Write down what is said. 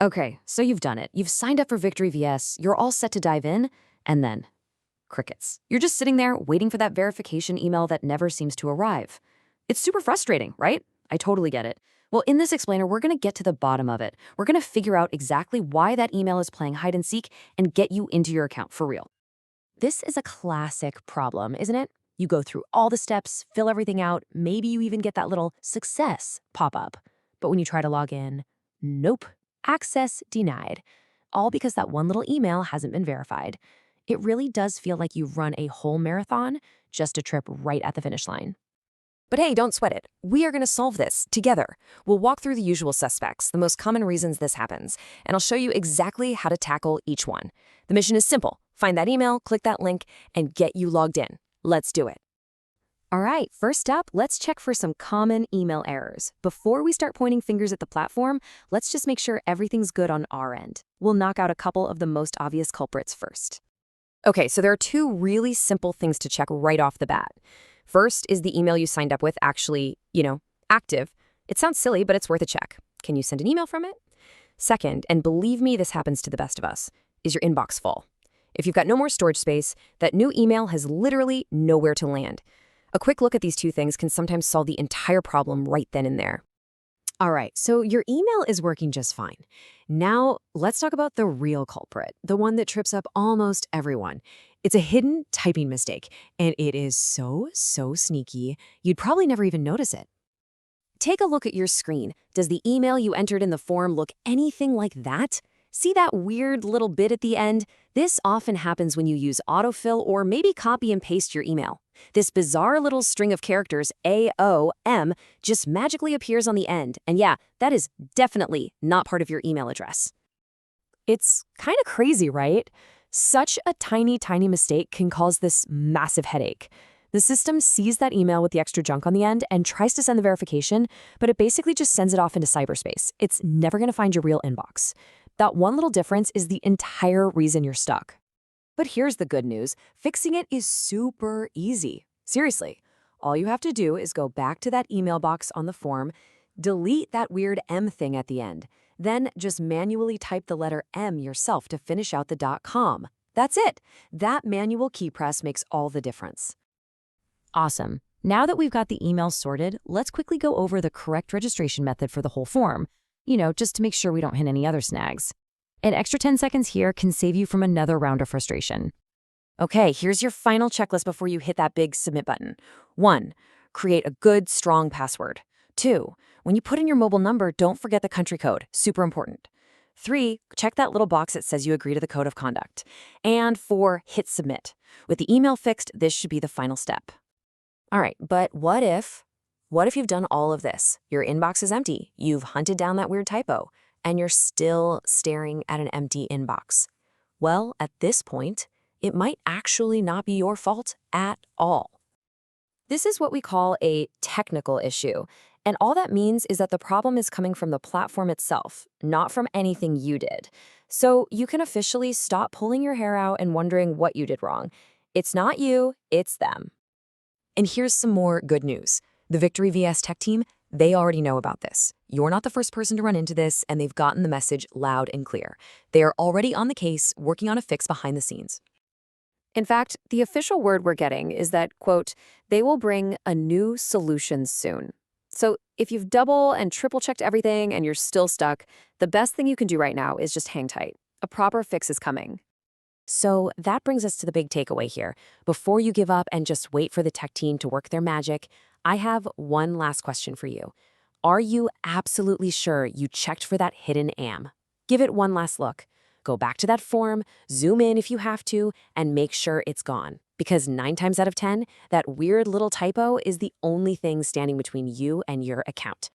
Okay, so you've done it. You've signed up for Victory VS, you're all set to dive in, and then crickets. You're just sitting there waiting for that verification email that never seems to arrive. It's super frustrating, right? I totally get it. Well, in this explainer, we're going to get to the bottom of it. We're going to figure out exactly why that email is playing hide and seek and get you into your account for real. This is a classic problem, isn't it? You go through all the steps, fill everything out, maybe you even get that little success pop up. But when you try to log in, nope, access denied. All because that one little email hasn't been verified. It really does feel like you've run a whole marathon just to trip right at the finish line. But hey, don't sweat it. We are going to solve this together. We'll walk through the usual suspects, the most common reasons this happens, and I'll show you exactly how to tackle each one. The mission is simple. Find that email, click that link, and get you logged in. Let's do it. All right, first up, let's check for some common email errors. Before we start pointing fingers at the platform, let's just make sure everything's good on our end. We'll knock out a couple of the most obvious culprits first. Okay, so there are two really simple things to check right off the bat. First, is the email you signed up with actually, active? It sounds silly, but it's worth a check. Can you send an email from it? Second, and believe me, this happens to the best of us, is your inbox full? If you've got no more storage space, that new email has literally nowhere to land. A quick look at these two things can sometimes solve the entire problem right then and there. All right, so your email is working just fine. Now, let's talk about the real culprit, the one that trips up almost everyone. It's a hidden typing mistake, and it is so sneaky, you'd probably never even notice it. Take a look at your screen. Does the email you entered in the form look anything like that? See that weird little bit at the end? This often happens when you use autofill or maybe copy and paste your email. This bizarre little string of characters, AOM, just magically appears on the end. And yeah, that is definitely not part of your email address. It's kind of crazy, right? Such a tiny mistake can cause this massive headache. The system sees that email with the extra junk on the end and tries to send the verification, but it basically just sends it off into cyberspace. It's never going to find your real inbox. That one little difference is the entire reason you're stuck. But here's the good news. Fixing it is super easy. Seriously, all you have to do is go back to that email box on the form, delete that weird M thing at the end, then just manually type the letter M yourself to finish out the .com. That's it. That manual key press makes all the difference. Awesome. Now that we've got the email sorted, let's quickly go over the correct registration method for the whole form, just to make sure we don't hit any other snags. An extra 10 seconds here can save you from another round of frustration. Okay, here's your final checklist before you hit that big submit button. 1. Create a good, strong password. 2. When you put in your mobile number, don't forget the country code. Super important. 3. Check that little box that says you agree to the code of conduct. And 4. Hit submit. With the email fixed, this should be the final step. All right, but what if you've done all of this? Your inbox is empty. You've hunted down that weird typo, and you're still staring at an empty inbox. Well, at this point, it might actually not be your fault at all. This is what we call a technical issue, and all that means is that the problem is coming from the platform itself, not from anything you did. So you can officially stop pulling your hair out and wondering what you did wrong. It's not you, it's them. And here's some more good news. The Victory VS tech team, they already know about this. You're not the first person to run into this, and they've gotten the message loud and clear. They are already on the case, working on a fix behind the scenes. In fact, the official word we're getting is that, quote, they will bring a new solution soon. So if you've double and triple checked everything and you're still stuck, the best thing you can do right now is just hang tight. A proper fix is coming. So that brings us to the big takeaway here. Before you give up and just wait for the tech team to work their magic, I have one last question for you. Are you absolutely sure you checked for that hidden AM? Give it one last look. Go back to that form, zoom in if you have to, and make sure it's gone. Because 9 times out of 10, that weird little typo is the only thing standing between you and your account.